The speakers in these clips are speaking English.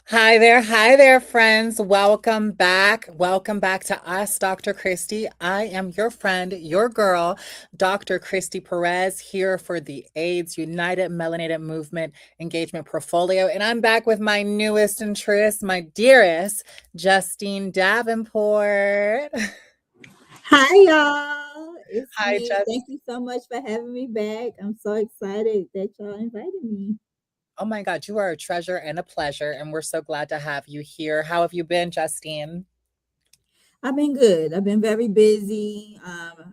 Hi there, friends. Welcome back. Welcome back to us, Dr. Christy. I am your friend, your girl, Dr. Christy Perez, here for the AIDS United Melanated Movement Engagement Portfolio. And I'm back with my newest and truest, my dearest, Justine Davenport. Hi, y'all. It's Hi, me. Just. Thank you so much for having me back. I'm so excited that y'all invited me. Oh my God, you are a treasure and a pleasure, and we're so glad to have you here. How have you been, Justine? I've been good. I've been very busy.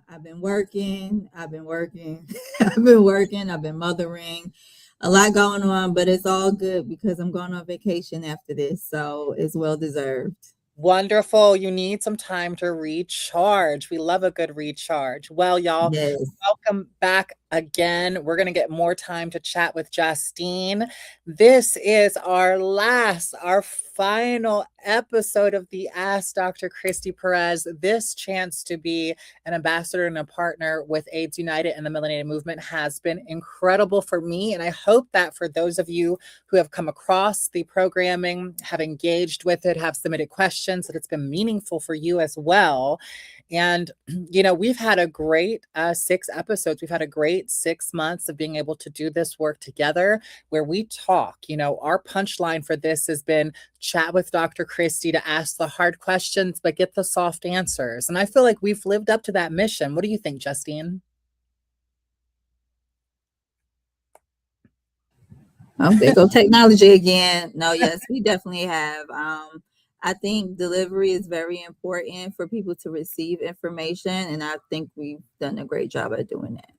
I've been working. I've been working. I've been working. I've been mothering. A lot going on, but it's all good because I'm going on vacation after this. So it's well deserved. Wonderful. You need some time to recharge. We love a good recharge. Well, y'all, Yes. welcome back again. We're going to get more time to chat with Justine. This is our final episode of the Ask Dr. Christy Perez. This chance to be an ambassador and a partner with AIDS United and the Melanated Movement has been incredible for me. And I hope that for those of you who have come across the programming, have engaged with it, have submitted questions, that it's been meaningful for you as well. And, we've had a great 6 episodes. We've had a great 6 months of being able to do this work together where we talk. Our punchline for this has been chat with Dr. Christy to ask the hard questions, but get the soft answers. And I feel like we've lived up to that mission. What do you think, Justine? Oh, there go technology again. No, yes, we definitely have. I think delivery is very important for people to receive information, and I think we've done a great job at doing that.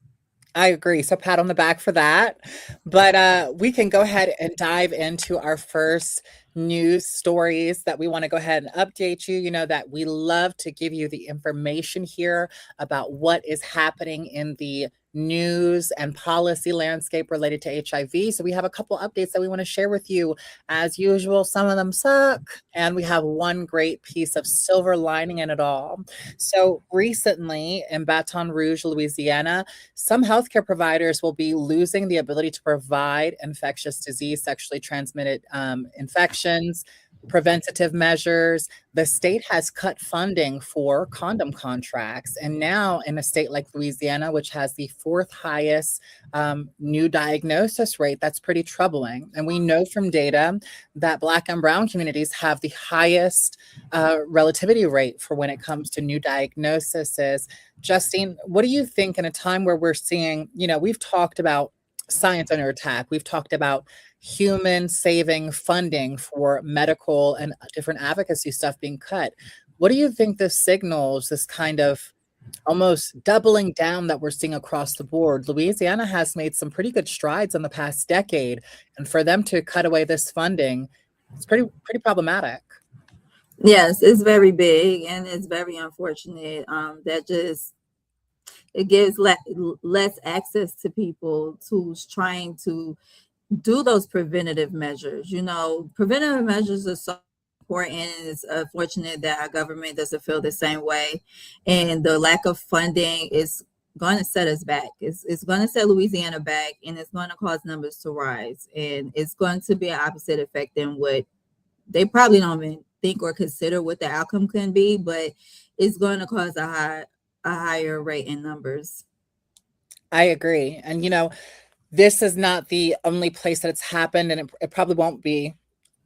I agree. So pat on the back for that. But we can go ahead and dive into our first news stories that we want to go ahead and update you. You know that we love to give you the information here about what is happening in the news and policy landscape related to HIV. So we have a couple updates that we want to share with you. As usual, some of them suck, and we have one great piece of silver lining in it all. So recently in Baton Rouge, Louisiana, some healthcare providers will be losing the ability to provide infectious disease, sexually transmitted infections, preventative measures. The state has cut funding for condom contracts. And now, in a state like Louisiana, which has the fourth highest new diagnosis rate, that's pretty troubling. And we know from data that Black and Brown communities have the highest relativity rate for when it comes to new diagnoses. Justine, what do you think in a time where we're seeing, we've talked about science under attack, we've talked about human saving funding for medical and different advocacy stuff being cut. What do you think this signals, this kind of almost doubling down that we're seeing across the board? Louisiana has made some pretty good strides in the past decade, and for them to cut away this funding, it's pretty problematic. Yes, it's very big and it's very unfortunate. That just it gives less access to people who's trying to do those preventative measures. Preventative measures are so important. It's unfortunate that our government doesn't feel the same way, and the lack of funding is going to set us back. It's going to set Louisiana back, and it's going to cause numbers to rise, and it's going to be an opposite effect than what they probably don't even think or consider what the outcome can be, but it's going to cause a higher rate in numbers. I agree. And, this is not the only place that it's happened, and it probably won't be,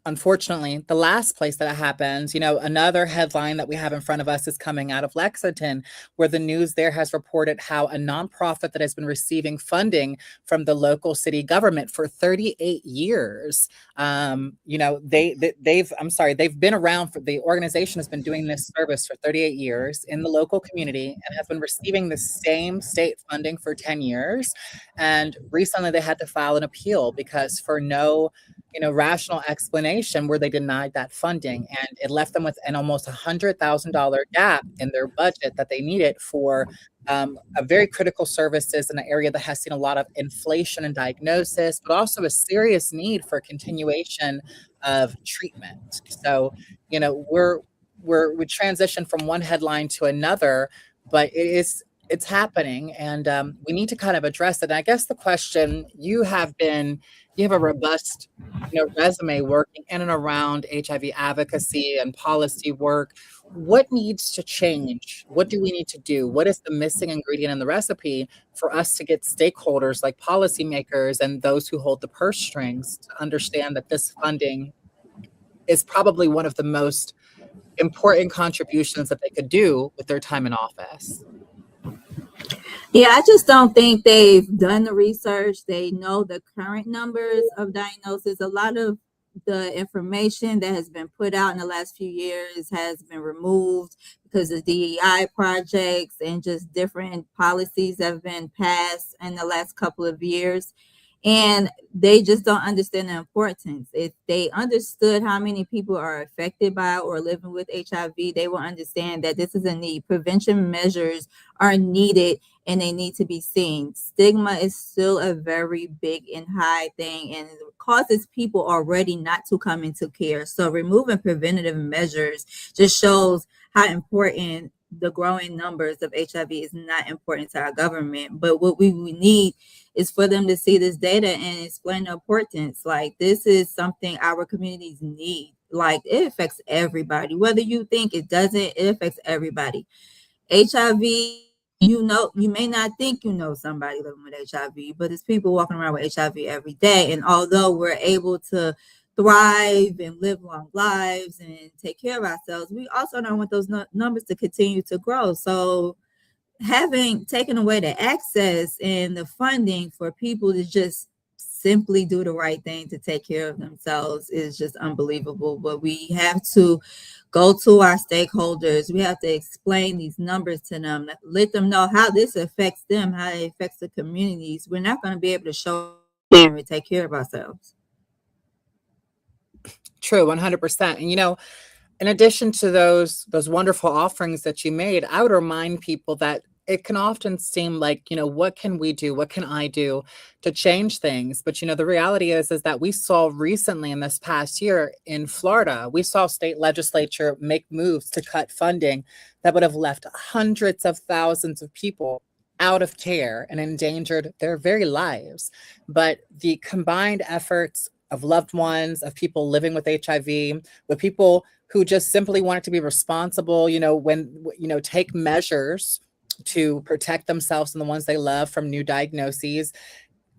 unfortunately, the last place that it happens. Another headline that we have in front of us is coming out of Lexington, where the news there has reported how a nonprofit that has been receiving funding from the local city government for 38 years, they've been around. For the organization has been doing this service for 38 years in the local community and has been receiving the same state funding for 10 years. And recently they had to file an appeal because for no rational explanation where they denied that funding. And it left them with an almost $100,000 gap in their budget that they needed for a very critical services in an area that has seen a lot of inflation and diagnosis, but also a serious need for continuation of treatment. So, we transition from one headline to another, but it is it's happening, and we need to kind of address it. And I guess the question, you have a robust, resume working in and around HIV advocacy and policy work. What needs to change? What do we need to do? What is the missing ingredient in the recipe for us to get stakeholders like policymakers and those who hold the purse strings to understand that this funding is probably one of the most important contributions that they could do with their time in office? Yeah, I just don't think they've done the research. They know the current numbers of diagnosis. A lot of the information that has been put out in the last few years has been removed because of DEI projects and just different policies that have been passed in the last couple of years. And they just don't understand the importance. If they understood how many people are affected by or living with HIV, they will understand that this is a need. Prevention measures are needed and they need to be seen. Stigma is still a very big and high thing and it causes people already not to come into care. So removing preventative measures just shows how important the growing numbers of HIV is not important to our government. But what we need is for them to see this data and explain the importance. Like, this is something our communities need. Like, it affects everybody. Whether you think it doesn't, it affects everybody. HIV, you may not think you know somebody living with HIV, but it's people walking around with HIV every day. And although we're able to thrive and live long lives and take care of ourselves, we also don't want those numbers to continue to grow. So having taken away the access and the funding for people to just simply do the right thing to take care of themselves is just unbelievable. But we have to go to our stakeholders. We have to explain these numbers to them, let them know how this affects them, how it affects the communities. We're not going to be able to show them and take care of ourselves. True, 100%. And in addition to those wonderful offerings that you made, I would remind people that it can often seem like, what can we do? What can I do to change things? But the reality is that we saw recently in this past year in Florida, we saw state legislature make moves to cut funding that would have left hundreds of thousands of people out of care and endangered their very lives. But the combined efforts of loved ones, of people living with HIV, with people who just simply wanted to be responsible, take measures to protect themselves and the ones they love from new diagnoses,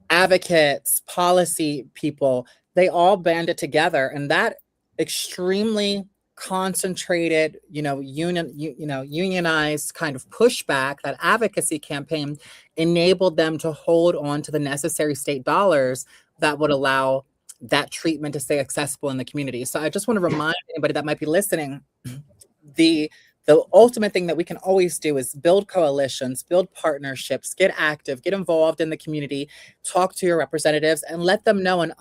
advocates, policy people, they all banded together, and that extremely concentrated, unionized kind of pushback, that advocacy campaign enabled them to hold on to the necessary state dollars that would allow that treatment to stay accessible in the community. So I just want to remind anybody that might be listening, the ultimate thing that we can always do is build coalitions, build partnerships, get active, get involved in the community, talk to your representatives, and let them know in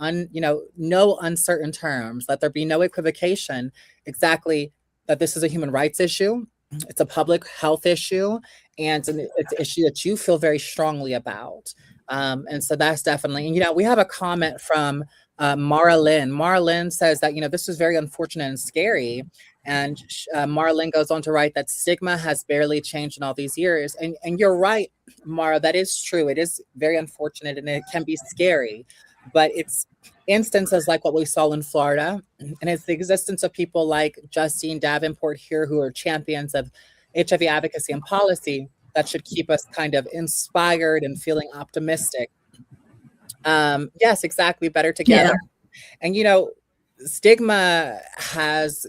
no uncertain terms. Let there be no equivocation exactly that this is a human rights issue, it's a public health issue, and it's an issue that you feel very strongly about. And so that's definitely, and we have a comment from Mara Lynn. Mara Lynn says that, this is very unfortunate and scary. And Mara Lynn goes on to write that stigma has barely changed in all these years. And you're right, Mara, that is true. It is very unfortunate and it can be scary. But it's instances like what we saw in Florida. And it's the existence of people like Justine Davenport here who are champions of HIV advocacy and policy that should keep us kind of inspired and feeling optimistic. Yes, exactly. Better together. Yeah. And, stigma has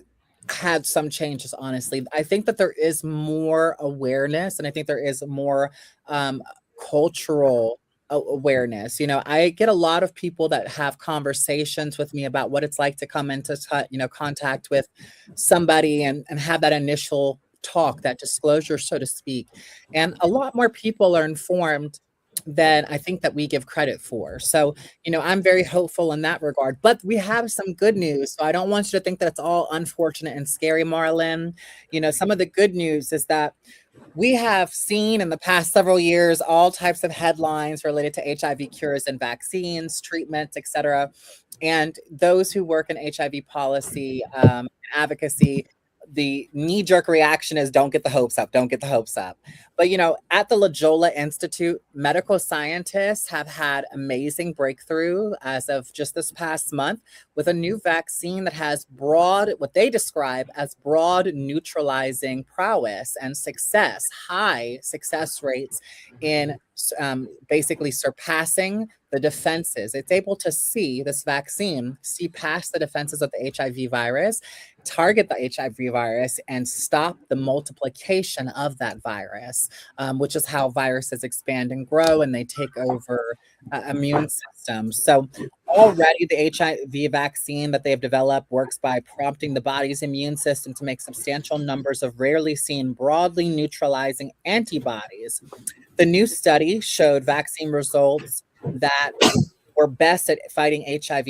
had some changes, honestly. I think that there is more awareness and I think there is more cultural awareness. I get a lot of people that have conversations with me about what it's like to come into contact with somebody and have that initial talk, that disclosure, so to speak. And a lot more people are informed than I think that we give credit for. So, I'm very hopeful in that regard, but we have some good news. So I don't want you to think that it's all unfortunate and scary, Marlon. Some of the good news is that we have seen in the past several years all types of headlines related to HIV cures and vaccines, treatments, etc. And those who work in HIV policy advocacy, the knee-jerk reaction is don't get the hopes up, don't get the hopes up. But at the LaJolla Institute, medical scientists have had amazing breakthrough as of just this past month with a new vaccine that has what they describe as broad neutralizing prowess and high success rates in basically surpassing the defenses. It's able to this vaccine see past the defenses of the HIV virus, target the HIV virus, and stop the multiplication of that virus, which is how viruses expand and grow, and they take over immune systems. So already the HIV vaccine that they've developed works by prompting the body's immune system to make substantial numbers of rarely seen broadly neutralizing antibodies. The new study showed vaccine results that were best at fighting HIV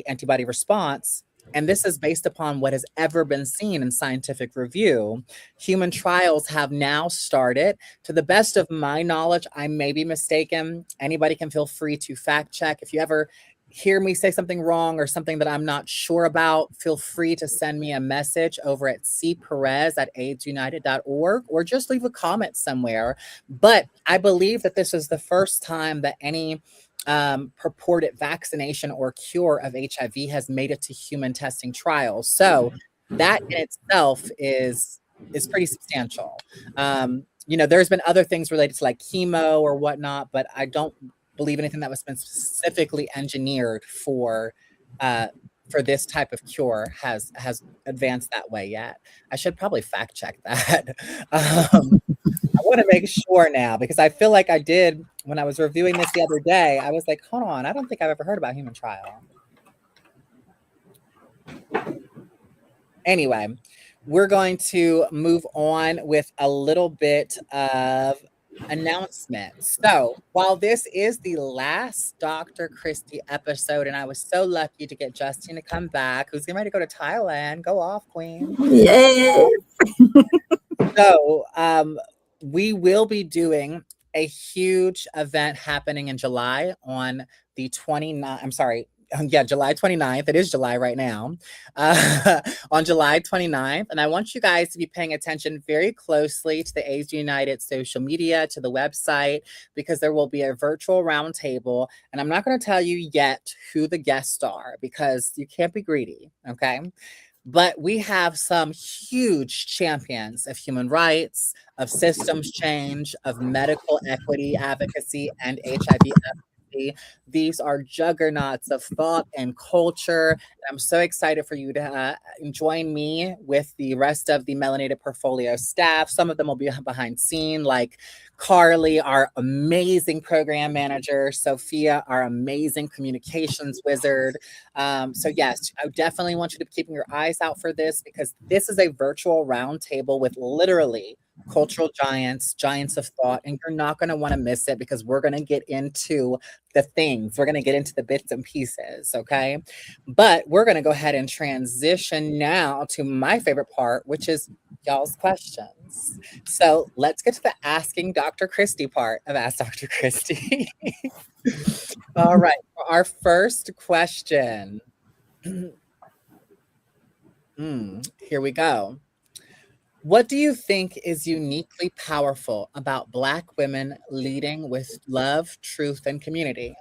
antibody response. And this is based upon what has ever been seen in scientific review. Human trials have now started. To the best of my knowledge, I may be mistaken. Anybody can feel free to fact check. If you ever hear me say something wrong or something that I'm not sure about, feel free to send me a message over at cperez@aidsunited.org or just leave a comment somewhere. But I believe that this is the first time that any purported vaccination or cure of HIV has made it to human testing trials. So that in itself is pretty substantial. There's been other things related to like chemo or whatnot, but I don't believe anything that was been specifically engineered for this type of cure has advanced that way yet. I should probably fact check that. I want to make sure now, because I feel like I did when I was reviewing this the other day. I was like, hold on, I don't think I've ever heard about human trial. Anyway, we're going to move on with a little bit of announcements. So while this is the last Dr. Christy episode, and I was so lucky to get Justine to come back, who's getting ready to go to Thailand. Go off, queen. Yes. So we will be doing a huge event happening in July on the 29th. I'm sorry. July 29th. It is July right now. On July 29th. And I want you guys to be paying attention very closely to the AIDS United social media, to the website, because there will be a virtual roundtable. And I'm not going to tell you yet who the guests are, because you can't be greedy. Okay. But we have some huge champions of human rights, of systems change, of medical equity advocacy, and HIV advocacy. These are juggernauts of thought and culture. And I'm so excited for you to join me with the rest of the Melanated Portfolio staff. Some of them will be behind scene, like Carly, our amazing program manager, Sophia, our amazing communications wizard. So yes, I definitely want you to be keeping your eyes out for this, because this is a virtual roundtable with literally cultural giants of thought, and you're not going to want to miss it, because we're going to get into the things. We're going to get into the bits and pieces, okay? But we're going to go ahead and transition now to my favorite part, which is y'all's questions. So let's get to the asking Dr. Christy part of Ask Dr. Christy. All right, for our first question. Here we go. What do you think is uniquely powerful about Black women leading with love, truth, and community?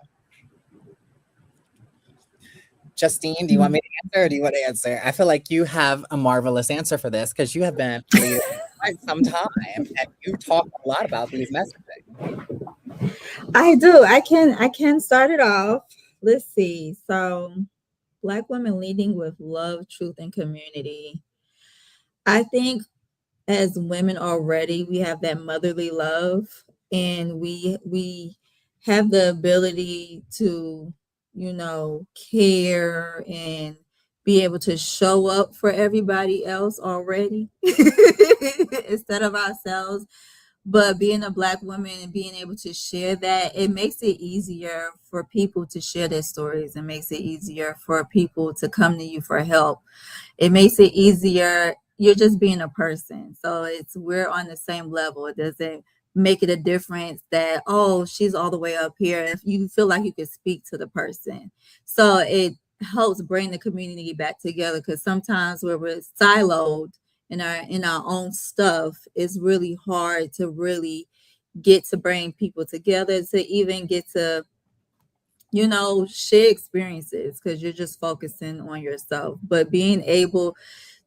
Justine, do you want me to answer, or do you want to answer? I feel like you have a marvelous answer for this, because you have been leading for quite some time, and you talk a lot about these messaging. I do. I can start it off. Let's see. So, Black women leading with love, truth, and community. I think as women already, we have that motherly love, and we have the ability to, care and be able to show up for everybody else already instead of ourselves. But being a Black woman and being able to share that, it makes it easier for people to share their stories. It makes it easier for people to come to you for help. It makes it easier. You're just being a person. So we're on the same level. It doesn't make it a difference that, oh, she's all the way up here. If you feel like you can speak to the person. So helps bring the community back together, because sometimes where we're siloed in our own stuff, it's really hard to really get to bring people together, to even get to, you know, share experiences, because you're just focusing on yourself. But being able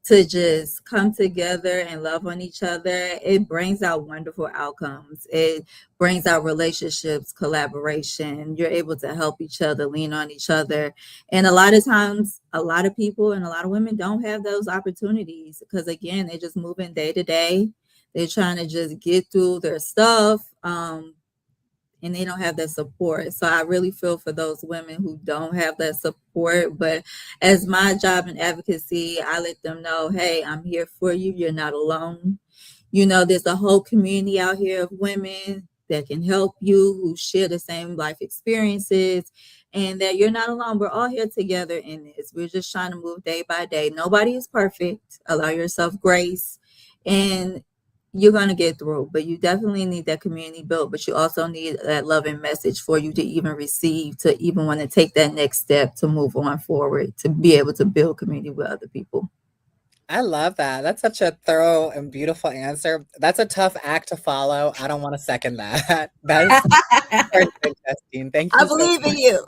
to just come together and love on each other, it brings out wonderful outcomes. It brings out relationships, collaboration. You're able to help each other, lean on each other. And a lot of times, a lot of people and a lot of women don't have those opportunities, because again, they're just moving day to day. They're trying to just get through their stuff. And they don't have that support. So I really feel for those women who don't have that support. But as my job in advocacy, I let them know, hey, I'm here for you. You're not alone. You know, there's a whole community out here of women that can help you, who share the same life experiences, and that you're not alone. We're all here together in this. We're just trying to move day by day. Nobody is perfect. Allow yourself grace. And you're going to get through, but you definitely need that community built, but you also need that loving message for you to even receive, to even want to take that next step, to move on forward, to be able to build community with other people. I love that. That's such a thorough and beautiful answer. That's a tough act to follow. I don't want to second that. That's perfect, Justine. Thank I you so believe much. in you.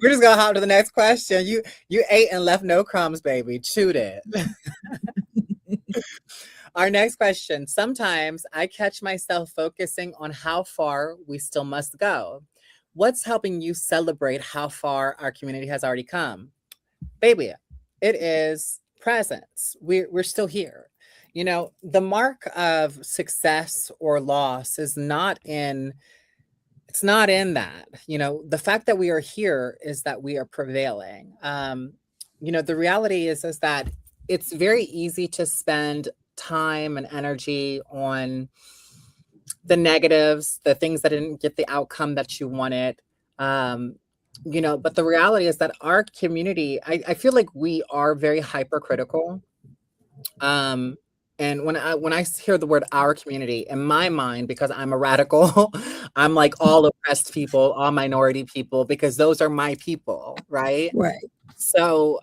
We're just gonna hop to the next question. You ate and left no crumbs, baby. Chewed it. Our next question. Sometimes I catch myself focusing on how far we still must go. What's helping you celebrate how far our community has already come? Baby, it is presence. We're still here. You know, the mark of success or loss is not in it's not in that. You know, the fact that we are here is that we are prevailing. You know, the reality is that it's very easy to spend time and energy on the negatives, the things that didn't get the outcome that you wanted. Um, you know, but the reality is that our community, I feel like we are very hypercritical. Um, and when I hear the word our community, in my mind, because I'm a radical, I'm like all oppressed people, all minority people, because those are my people, right? Right. So,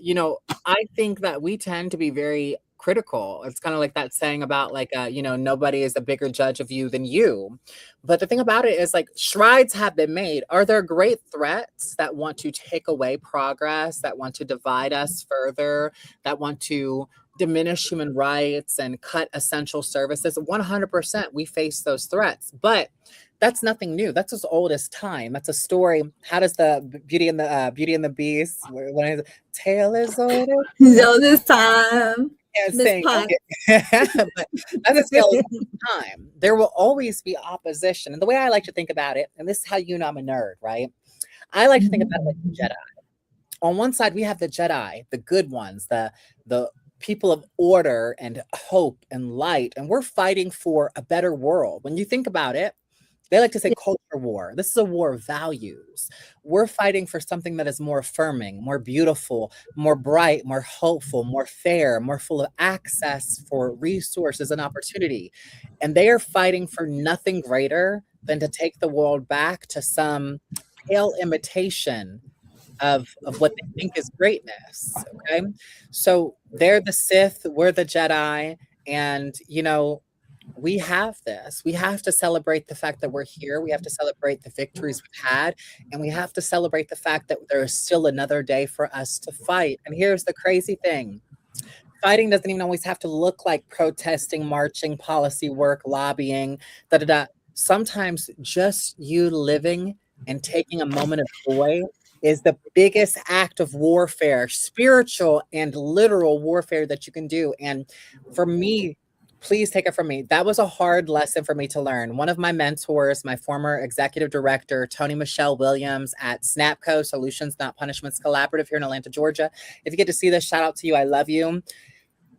you know, I think that we tend to be very critical. It's kind of like that saying about like, you know, nobody is a bigger judge of you than you. But the thing about it is like strides have been made. Are there great threats that want to take away progress, that want to divide us further, that want to diminish human rights and cut essential services? 100% we face those threats. But that's nothing new. That's as old as time. That's a story. How does the Beauty and the Beast? When is tale is old as So this time, can't Miss sing, Pot. but that's a tale as old as time. There will always be opposition, and the way I like to think about it, and this is how you know I'm a nerd, right? I like to think about it like the Jedi. On one side, we have the Jedi, the good ones, the people of order and hope and light, and we're fighting for a better world. When you think about it, they like to say culture war. This is a war of values. We're fighting for something that is more affirming, more beautiful, more bright, more hopeful, more fair, more full of access for resources and opportunity. And they are fighting for nothing greater than to take the world back to some pale imitation of what they think is greatness. Okay. So they're the Sith, we're the Jedi, and you know, we have this. We have to celebrate the fact that we're here. We have to celebrate the victories we've had. And we have to celebrate the fact that there is still another day for us to fight. And here's the crazy thing. Fighting doesn't even always have to look like protesting, marching, policy work, lobbying, da da da. Sometimes just you living and taking a moment of joy is the biggest act of warfare, spiritual and literal warfare that you can do. And for me, please take it from me. That was a hard lesson for me to learn. One of my mentors, my former executive director, Tony Michelle Williams at SNAPCO, Solutions Not Punishments Collaborative here in Atlanta, Georgia. If you get to see this, shout out to you. I love you.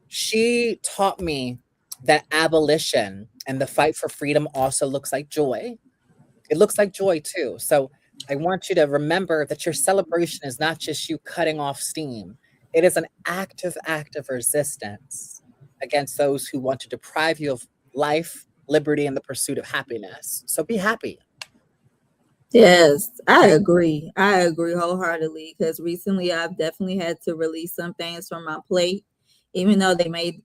She taught me that abolition and the fight for freedom also looks like joy. It looks like joy too. So I want you to remember that your celebration is not just you cutting off steam. It is an active act of resistance against those who want to deprive you of life, liberty, and the pursuit of happiness. So be happy. Yes, I agree. I agree wholeheartedly because recently I've definitely had to release some things from my plate, even though they may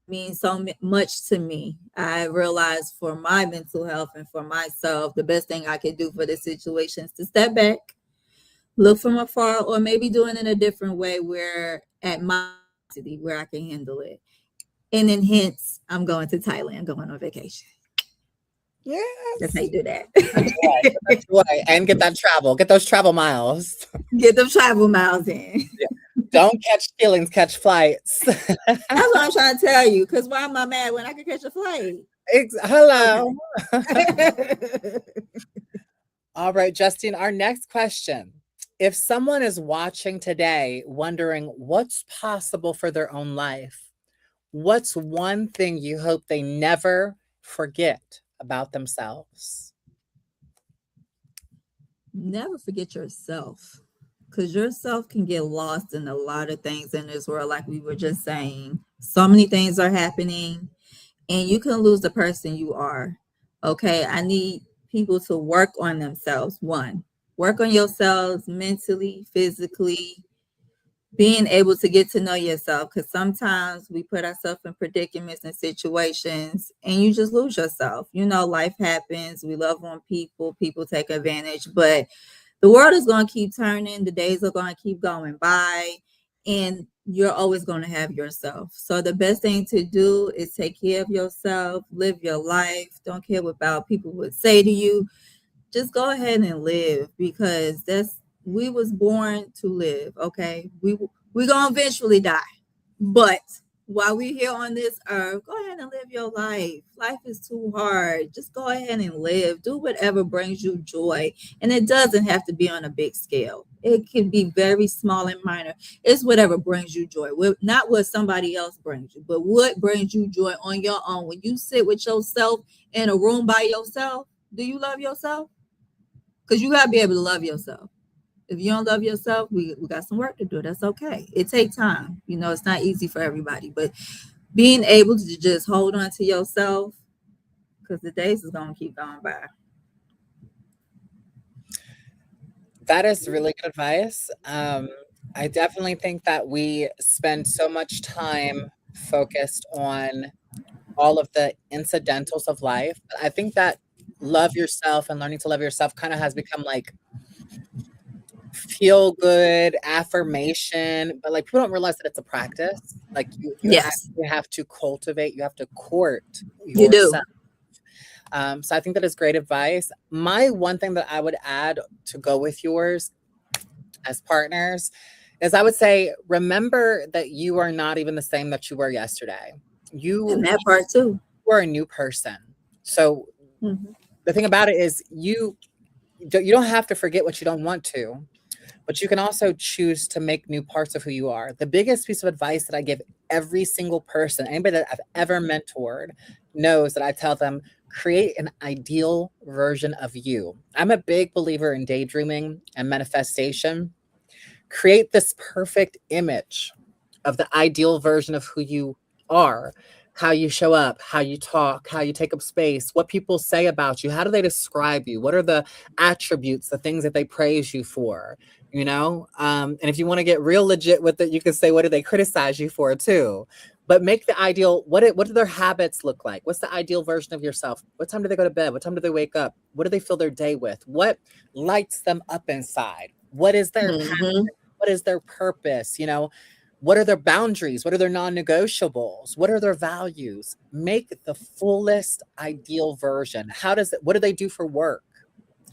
mean so much to me. I realized for my mental health and for myself, the best thing I can do for this situation is to step back, look from afar, or maybe do it in a different way where at my city where I can handle it. And then hence I'm going to Thailand, going on vacation. That's how Yes. you do that. Get that joy and get that travel. Get those travel miles. Get them travel miles in. Yeah. Don't catch feelings, catch flights. That's what I'm trying to tell you. Because why am I mad when I can catch a flight? Hello. Okay. All right, Justine, our next question. If someone is watching today wondering what's possible for their own life, what's one thing you hope they never forget about themselves? Never forget yourself. Because yourself can get lost in a lot of things in this world, like we were just saying. So many things are happening, and you can lose the person you are. Okay. I need people to work on themselves. One, work on yourselves mentally, physically, being able to get to know yourself, because sometimes we put ourselves in predicaments and situations and you just lose yourself. Life happens, we love on people take advantage, but the world is going to keep turning, the days are going to keep going by, and you're always going to have yourself. So the best thing to do is take care of yourself, live your life, don't care what people would say to you. Just go ahead and live, because we was born to live. Okay, we gonna eventually die, but while we here on this earth, go ahead and live your life. Life is too hard. Just go ahead and live. Do whatever brings you joy, and it doesn't have to be on a big scale. It can be very small and minor. It's whatever brings you joy, not what somebody else brings you, but what brings you joy on your own. When you sit with yourself in a room by yourself, do you love yourself? Because you got to be able to love yourself. If you don't love yourself, we got some work to do. That's okay. It takes time. It's not easy for everybody, but being able to just hold on to yourself, because the days is going to keep going by. That is really good advice. I definitely think that we spend so much time focused on all of the incidentals of life. I think that love yourself and learning to love yourself kind of has become like feel good affirmation, but like people don't realize that it's a practice. Like you Yes, actually have to cultivate, you have to court you do. yourself. So I think that is great advice. My one thing that I would add to go with yours as partners is I would say, remember that you are not even the same that you were yesterday. And You that part too. are a new person. So Mhm. the thing about it is you don't have to forget what you don't want to, but you can also choose to make new parts of who you are. The biggest piece of advice that I give every single person, anybody that I've ever mentored, knows that I tell them, create an ideal version of you. I'm a big believer in daydreaming and manifestation. Create this perfect image of the ideal version of who you are, how you show up, how you talk, how you take up space, what people say about you, how do they describe you, what are the attributes, the things that they praise you for, and if you want to get real legit with it, you can say what do they criticize you for too. But make the ideal, what do their habits look like? What's the ideal version of yourself? What time do they go to bed? What time do they wake up? What do they fill their day with? What lights them up inside? What is their Mhm. what is their purpose? What are their boundaries? What are their non-negotiables? What are their values? Make the fullest ideal version. What do they do for work?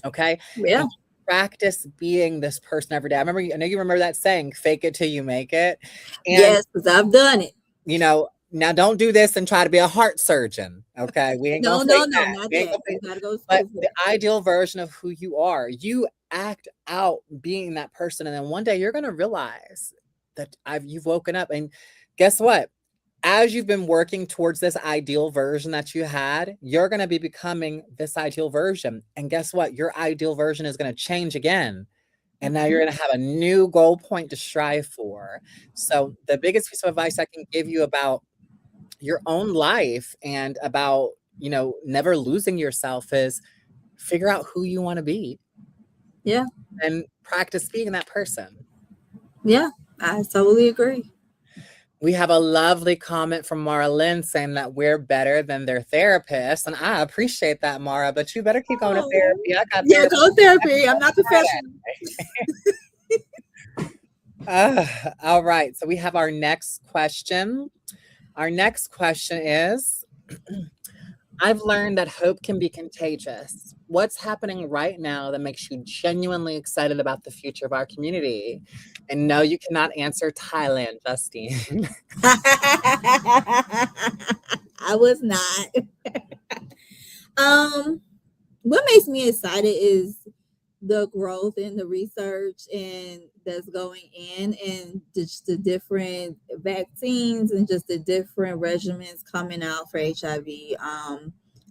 Okay. Yeah. And practice being this person every day. I know you remember that saying, fake it till you make it. And, Yes, because I've done it. now don't do this and try to be a heart surgeon. Okay. We ain't gonna No, fake no, no, that. not We ain't that. gonna You fake. got to go to But school for the that. ideal version of who you are, you act out being that person. And then one day you're going to realize that you've woken up, and guess what? As you've been working towards this ideal version that you had, you're going to be becoming this ideal version. And guess what? Your ideal version is going to change again. And now you're Mhm. going to have a new goal point to strive for. So the biggest piece of advice I can give you about your own life and about, never losing yourself is figure out who you want to be. Yeah. and practice being that person. Yeah. I totally agree. We have a lovely comment from Mara Lynn saying that we're better than their therapist. And I appreciate that, Mara, but you better keep going to Oh, therapy. I got yeah, therapy go therapy. I'm not professional. Friday. All right. So we have our next question. Our next question is I've learned that hope can be contagious. What's happening right now that makes you genuinely excited about the future of our community? And no, you cannot answer Thailand, Justine. I was not. Um, what makes me excited is the growth in the research and that's going in, and just the different vaccines and just the different regimens coming out for HIV.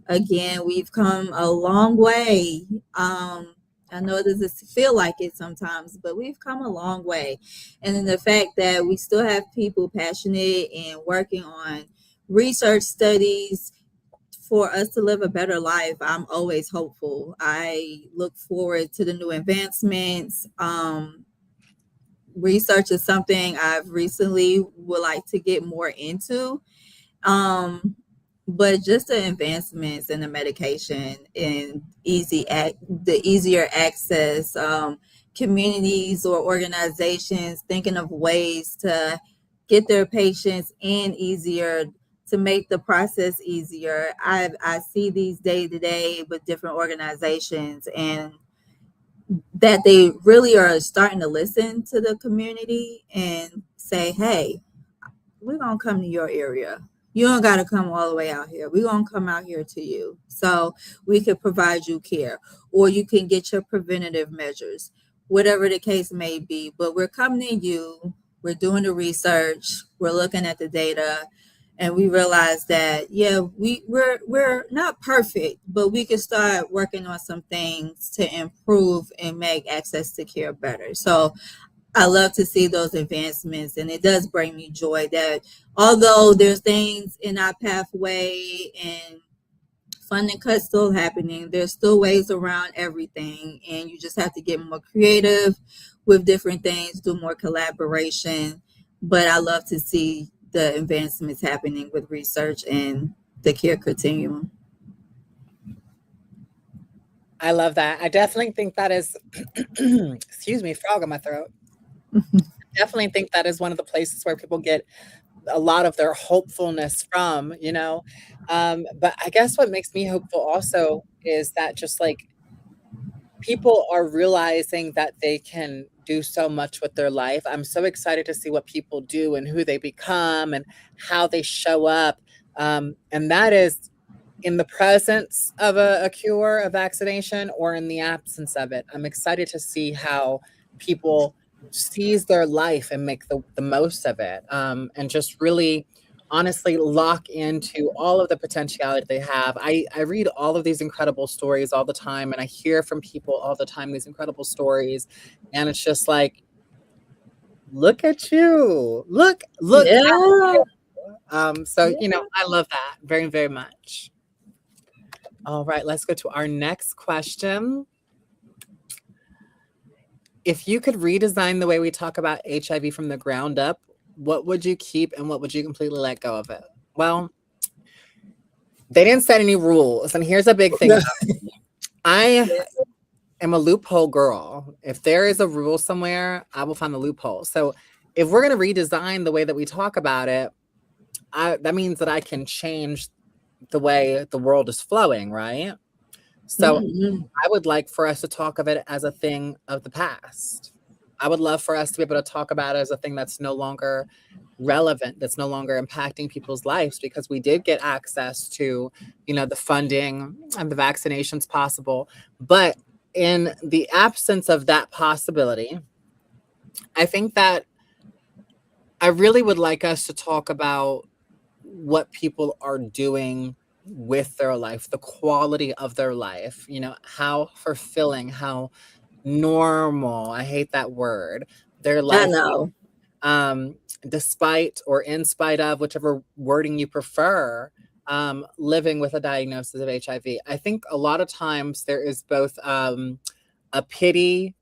Again, we've come a long way. I know it doesn't feel like it sometimes, but we've come a long way. And then the fact that we still have people passionate and working on research studies for us to live a better life, I'm always hopeful. I look forward to the new advancements. Research is something I've recently would like to get more into. Um, but just the advancements in the medication and the easier access, communities or organizations thinking of ways to get their patients in easier, to make the process easier. I see these day to day with different organizations, and that they really are starting to listen to the community and say, hey, we're gonna come to your area. You don't gotta come all the way out here. We're gonna come out here to you. So we can provide you care. Or you can get your preventative measures, whatever the case may be. But we're coming to you, we're doing the research, we're looking at the data, and we realize that yeah, we're not perfect, but we can start working on some things to improve and make access to care better. So I love to see those advancements, and it does bring me joy that although there's things in our pathway and funding cuts still happening, there's still ways around everything, and you just have to get more creative with different things, do more collaboration. But I love to see the advancements happening with research and the care continuum. I love that. I definitely think that is, excuse me, frog in my throat. Definitely think that is one of the places where people get a lot of their hopefulness from, you know. But I guess what makes me hopeful also is that just like people are realizing that they can do so much with their life. I'm so excited to see what people do and who they become and how they show up. And that is in the presence of a cure, a vaccination, or in the absence of it. I'm excited to see how people seize their life and make the most of it, and just really honestly lock into all of the potentiality they have. I read all of these incredible stories all the time, and I hear from people all the time these incredible stories, and it's just like, look at you, look at Yeah. you. So you know, Yeah. I love that very, very much. All right, let's go to our next question. If you could redesign the way we talk about HIV from the ground up, what would you keep and what would you completely let go of it? Well, they didn't set any rules. And here's a big thing about me. I am a loophole girl. If there is a rule somewhere, I will find the loophole. So if we're going to redesign the way that we talk about it, that means that I can change the way the world is flowing, right? So Mm-hmm. I would like for us to talk of it as a thing of the past. I would love for us to be able to talk about it as a thing that's no longer relevant, that's no longer impacting people's lives, because we did get access to, you know, the funding and the vaccinations possible. But in the absence of that possibility, I think that I really would like us to talk about what people are doing with their life, the quality of their life, you know, how fulfilling, how normal, I hate that word, their I life, know. um, despite or in spite of, whichever wording you prefer, living with a diagnosis of HIV. I think a lot of times there is both a pity,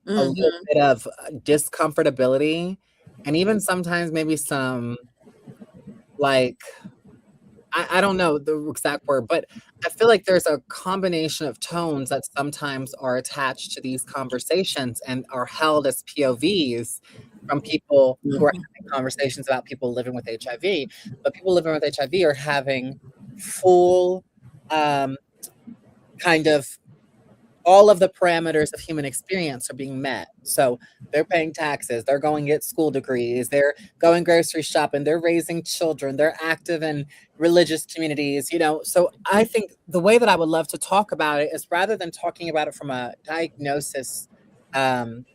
a little Mm-hmm. bit of discomfortability, and even sometimes maybe some, like, I don't know the exact word, but I feel like there's a combination of tones that sometimes are attached to these conversations and are held as POVs from people who are having conversations about people living with HIV. But people living with HIV are having full, um, kind of all of the parameters of human experience are being met. So they're paying taxes, they're going to get school degrees, they're going grocery shopping, they're raising children, they're active in religious communities, you know. So I think the way that I would love to talk about it is rather than talking about it from a diagnosis, um,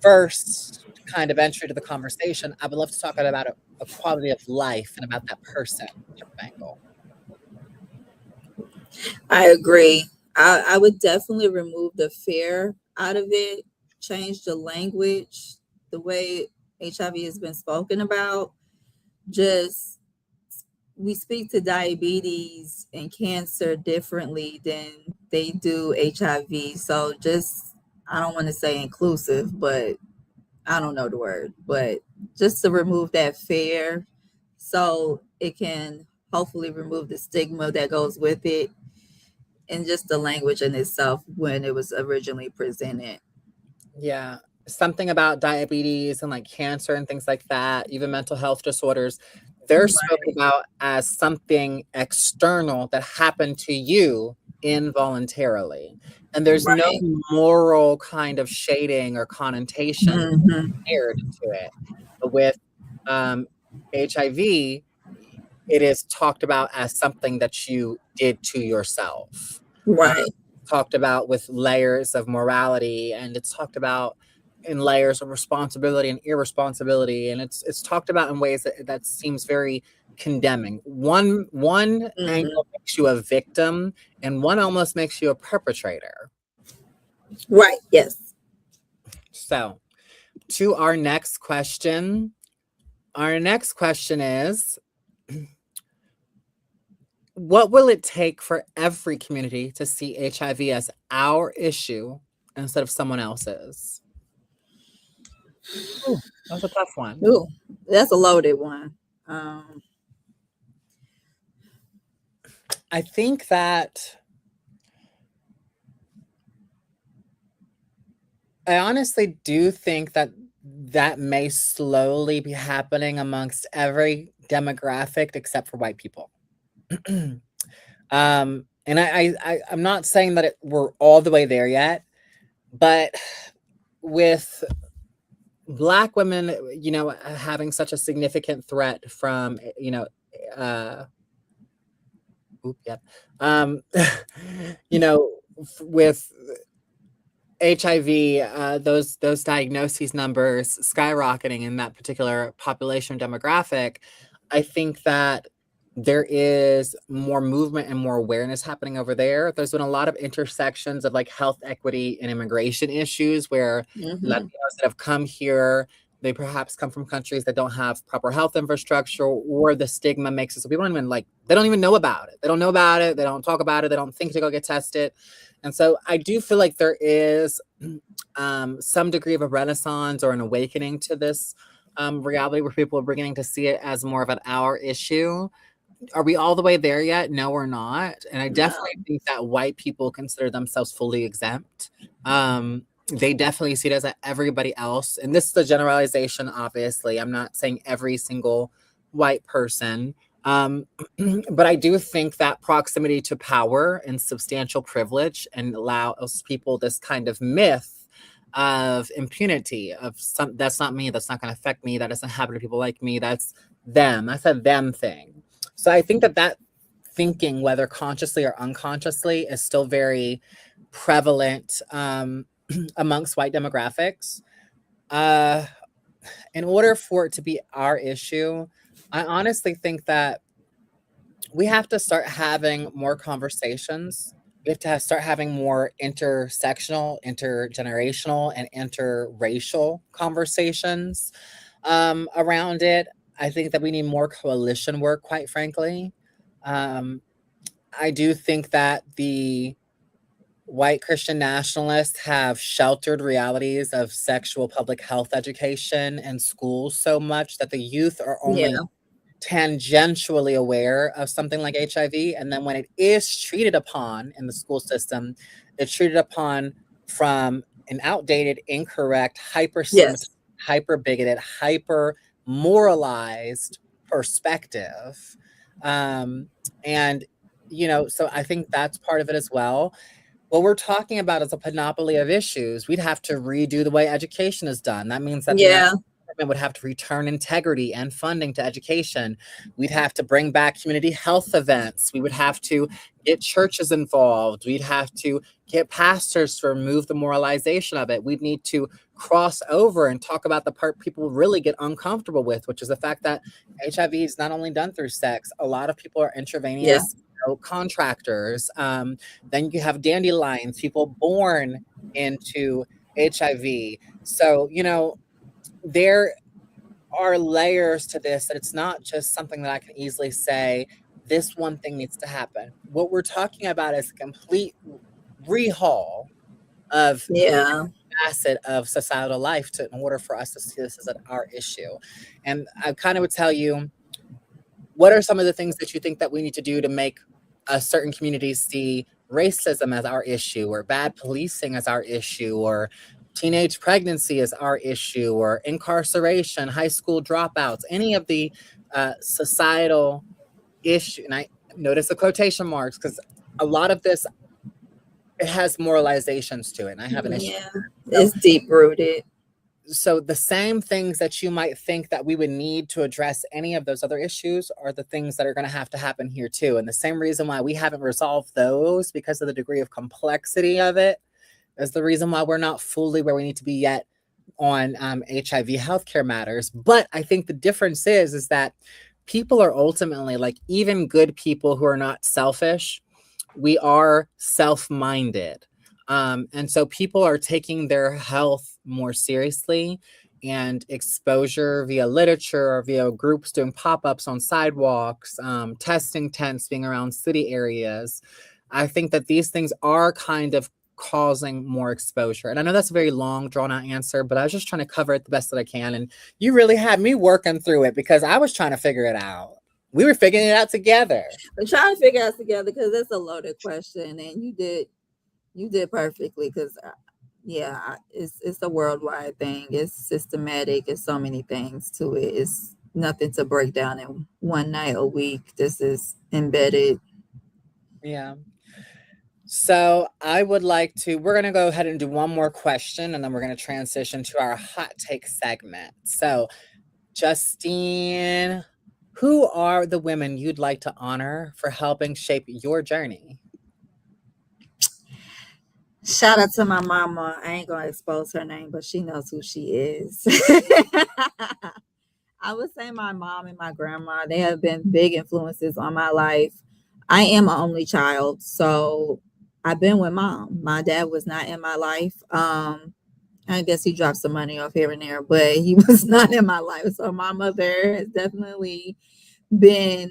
first kind of entry to the conversation, I would love to talk about a quality of life and about that person type of angle. I agree. I would definitely remove the fear out of it, change the language, the way HIV has been spoken about. Just we speak to diabetes and cancer differently than they do HIV. So just I don't want to say inclusive, but I don't know the word, but just to remove that fear so it can hopefully remove the stigma that goes with it and just the language in itself when it was originally presented. Yeah. Something about diabetes and like cancer and things like that, even mental health disorders, they're spoken Right. about as something external that happened to you involuntarily. And there's no Right. moral kind of shading or connotation Hmm. aired to it. But with HIV, it is talked about as something that you did to yourself. Um, Right. Talked about with layers of morality, and it's talked about in layers of responsibility and irresponsibility, and it's talked about in ways that seems very condemning. One Hmm. angle makes you a victim, and one almost makes you a perpetrator. Right. Yes. So, to our next question. Our next question is, what will it take for every community to see HIV as our issue instead of someone else's? Ooh, that's a tough one. Ooh, that's a loaded one. Um, I think that I honestly do think that that may slowly be happening amongst every demographic except for white people. And I'm not saying that we're all the way there yet, but with Black women, you know, having such a significant threat from, you know, uh, yeah, um, you know, with HIV, those diagnoses numbers skyrocketing in that particular population demographic, I think that there is more movement and more awareness happening over there. There's been a lot of intersections of like health equity and immigration issues where mhm. Latinos that have come here, they perhaps come from countries that don't have proper health infrastructure, or the stigma makes it so people don't even like, they don't even know about it. They don't know about it. They don't talk about it. They don't think to go get tested. And so I do feel like there is some degree of a renaissance or an awakening to this reality where people are beginning to see it as more of an our issue. Are we all the way there yet? No, we're not. And I No. definitely think that white people consider themselves fully exempt. They definitely see it as everybody else. And this is a generalization, obviously. I'm not saying every single white person. Um, but I do think that proximity to power and substantial privilege and allows people this kind of myth of impunity of some that's not me, that's not going to affect me, that doesn't happen to people like me, that's them. That's a them thing. So I think that that thinking, whether consciously or unconsciously, is still very prevalent amongst white demographics. Uh, in order for it to be our issue, I honestly think that we have to start having more conversations. We have to start having more intersectional, intergenerational, and interracial conversations around it. I think that we need more coalition work, quite frankly. Um, I do think that the white Christian nationalists have sheltered realities of sexual public health education in schools so much that the youth are only Yeah. tangentially aware of something like HIV. And then when it is treated upon in the school system, it's treated upon from an outdated, incorrect, hyper Yes. hyper bigoted, hyper moralized perspective. Um, and, so I think that's part of it as well. What we're talking about is a panoply of issues. We'd have to redo the way education is done. That means that the next Yeah. government would have to return integrity and funding to education. We'd have to bring back community health events. We would have to get churches involved. We'd have to get pastors to remove the moralization of it. We'd need to cross over and talk about the part people really get uncomfortable with, which is the fact that HIV is not only done through sex. A lot of people are Yeah. intravenous contractors. Then you have dandelions, people born into HIV. So, there are layers to this, that it's not just something that I can easily say, this one thing needs to happen. What we're talking about is a complete rehaul of Yeah. facet of societal life in order for us to see this as our issue. And I kind of would tell you, what are some of the things that you think that we need to do to make a certain community see racism as our issue, or bad policing as our issue, or teenage pregnancy as our issue, or incarceration, high school dropouts, any of the societal issue? And I notice the quotation marks, because a lot of this, it has moralizations to it, and I have an issue. Yeah. It's deep rooted. So the same things that you might think that we would need to address any of those other issues are the things that are going to happen here too. And the same reason why we haven't resolved those, because of the degree of complexity of it, is the reason why we're not fully where we need to be yet on HIV healthcare matters. But I think the difference is that people are ultimately, like, even good people who are not selfish, we are self-minded. And so people are taking their health more seriously, and exposure via literature or via groups doing pop-ups on sidewalks, testing tents being around city areas. I think that these things are kind of causing more exposure. And I know that's a very long, drawn-out answer, but I was just trying to cover it the best that I can. And you really had me working through it, because I was trying to figure it out. We were figuring it out together. We're trying to figure out together, because it's a loaded question, and you did perfectly, because it's a worldwide thing. It's systematic. It's so many things to it. It's nothing to break down in one night a week. This is embedded. Yeah. So we're going to go ahead and do one more question, and then we're going to transition to our hot take segment. So, Justine, who are the women you'd like to honor for helping shape your journey? Shout out to my mama. I ain't gonna expose her name, but she knows who she is. I would say my mom and my grandma, they have been big influences on my life. I am an only child, so I've been with mom. My dad was not in my life. I guess he dropped some money off here and there, but he was not in my life. So my mother has definitely been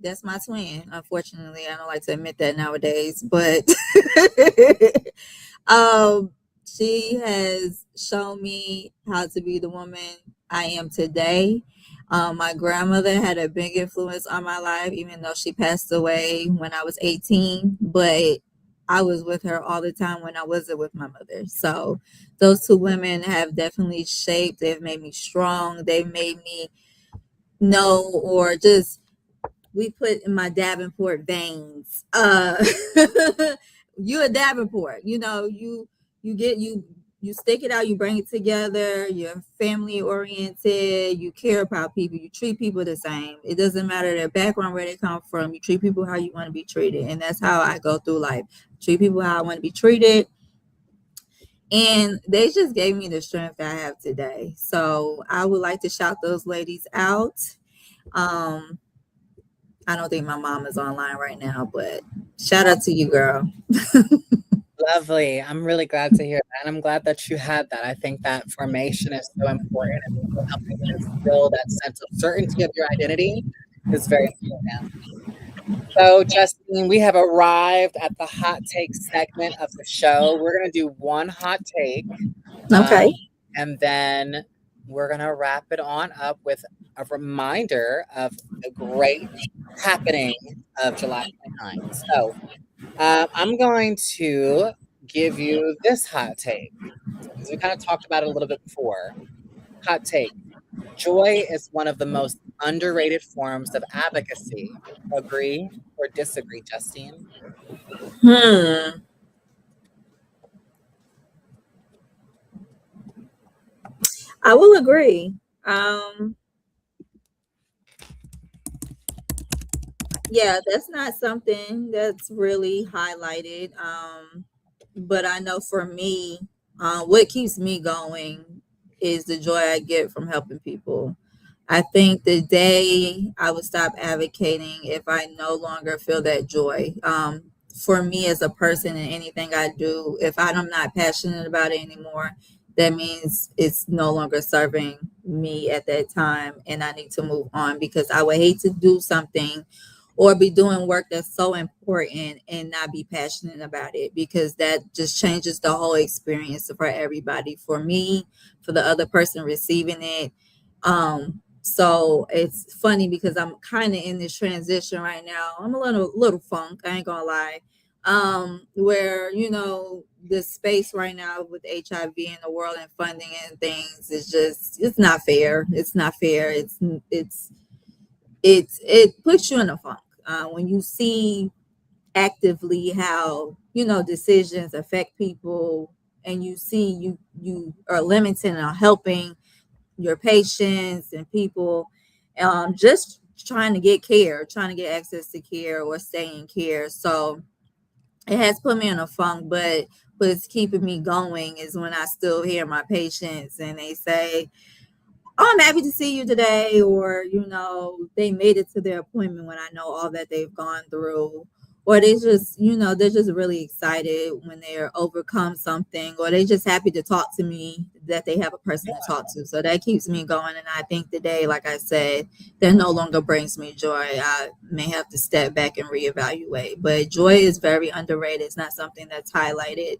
that's my twin. Unfortunately, I don't like to admit that nowadays, but she has shown me how to be the woman I am today. My grandmother had a big influence on my life, even though she passed away when I was 18, but I was with her all the time when I wasn't with my mother. So those two women have definitely shaped, they've made me strong. They've made me know, or just, we put in my Davenport veins. You're a Davenport, you stick it out, you bring it together, you're family oriented, you care about people, you treat people the same. It doesn't matter their background, where they come from, you treat people how you want to be treated. And that's how I go through life. Treat people how I want to be treated. And they just gave me the strength that I have today. So I would like to shout those ladies out. I don't think my mom is online right now, but shout out to you, girl. Lovely. I'm really glad to hear that. And I'm glad that you had that. I think that formation is so important, and helping to instill that sense of certainty of your identity is very important. So, Justine, we have arrived at the hot take segment of the show. We're going to do one hot take, um, Okay. and then we're going to wrap it on up with a reminder of the great happening of July 29th. So, I'm going to give you this hot take because we kind of talked about it a little bit before. Hot take. Joy is one of the most underrated forms of advocacy. Agree or disagree, Justine? Hmm. I will agree. Um, yeah, that's not something that's really highlighted. But I know for me, what keeps me going is the joy I get from helping people. I think the day I would stop advocating if I no longer feel that joy. For me as a person in anything I do, if I'm not passionate about it anymore, that means it's no longer serving me at that time and I need to move on because I would hate to do something or be doing work that's so important and not be passionate about it because that just changes the whole experience for everybody, for me, for the other person receiving it. So it's funny because I'm kind of in this transition right now. I'm a little funk, I ain't gonna lie. Where the space right now with HIV in the world and funding and things is just, it's not fair. It's not fair. It puts you in a funk when you see actively how decisions affect people, and you see you are limiting or helping your patients and people, just trying to get care, trying to get access to care or stay in care. So it has put me in a funk, but what's keeping me going is when I still hear my patients and they say, "Oh, I'm happy to see you today," or they made it to their appointment when I know all that they've gone through, or they just, they're just really excited when they're overcome something, or they just happy to talk to me, that they have a person to talk to. So that keeps me going. And I think today, like I said, that no longer brings me joy. I may have to step back and reevaluate. But joy is very underrated. It's not something that's highlighted.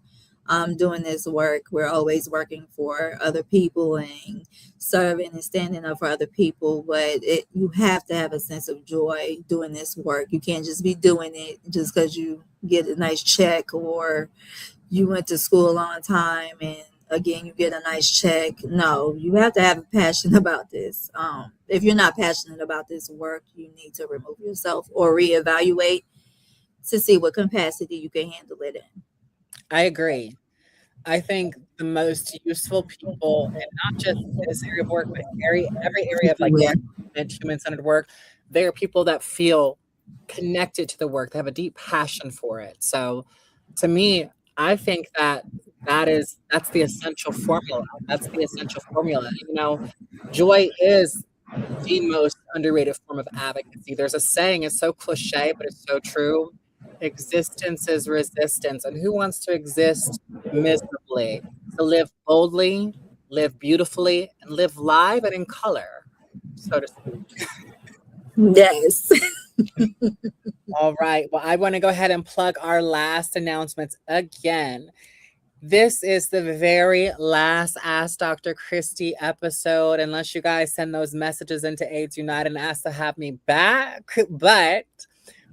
Doing this work, we're always working for other people and serving and standing up for other people, but you have to have a sense of joy doing this work. You can't just be doing it just because you get a nice check, or you went to school a long time and again you get a nice check. No, you have to have a passion about this. If you're not passionate about this work, you need to remove yourself or reevaluate to see what capacity you can handle it in. I agree. I think the most useful people, and not just in this area of work, but every area of like Yeah. human-centered work, they are people that feel connected to the work. They have a deep passion for it. So to me, I think that that's the essential formula. That's the essential formula. Joy is the most underrated form of advocacy. There's a saying, it's so cliche, but it's so true. Existence is resistance. And who wants to exist miserably? To live boldly, live beautifully, and live live and in color, so to speak. Yes. All right. Well, I want to go ahead and plug our last announcements again. This is the very last Ask Dr. Christy episode, unless you guys send those messages into AIDS United and ask to have me back. But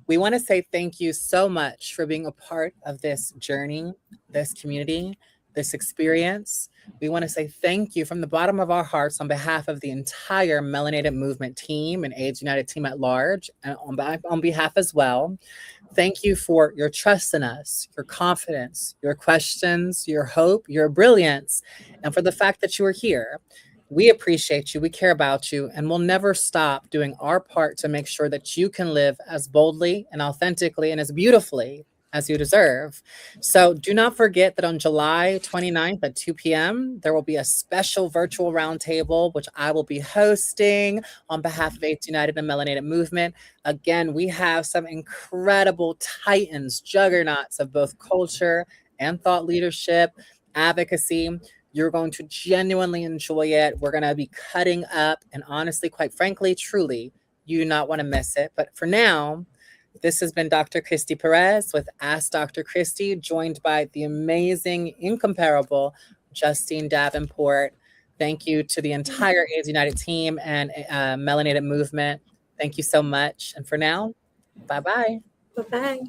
we want to say thank you so much for being a part of this journey, this community, this experience. We want to say thank you from the bottom of our hearts on behalf of the entire Melanated Movement team and AIDS United team at large, and on behalf as well. Thank you for your trust in us, your confidence, your questions, your hope, your brilliance, and for the fact that you are here. We appreciate you, we care about you, and we'll never stop doing our part to make sure that you can live as boldly and authentically and as beautifully as you deserve. So do not forget that on July 29th at 2 p.m., there will be a special virtual roundtable, which I will be hosting on behalf of AIDS United and Melanated Movement. Again, we have some incredible titans, juggernauts of both culture and thought leadership, advocacy. You're going to genuinely enjoy it. We're going to be cutting up, and honestly, quite frankly, truly, you do not want to miss it. But for now, This has been Dr. Christy Perez with Ask Dr. Christy, joined by the amazing, incomparable Justine Davenport. Thank you to the entire AIDS United team and Melanated Movement. Thank you so much. And for now, bye-bye. Bye-bye.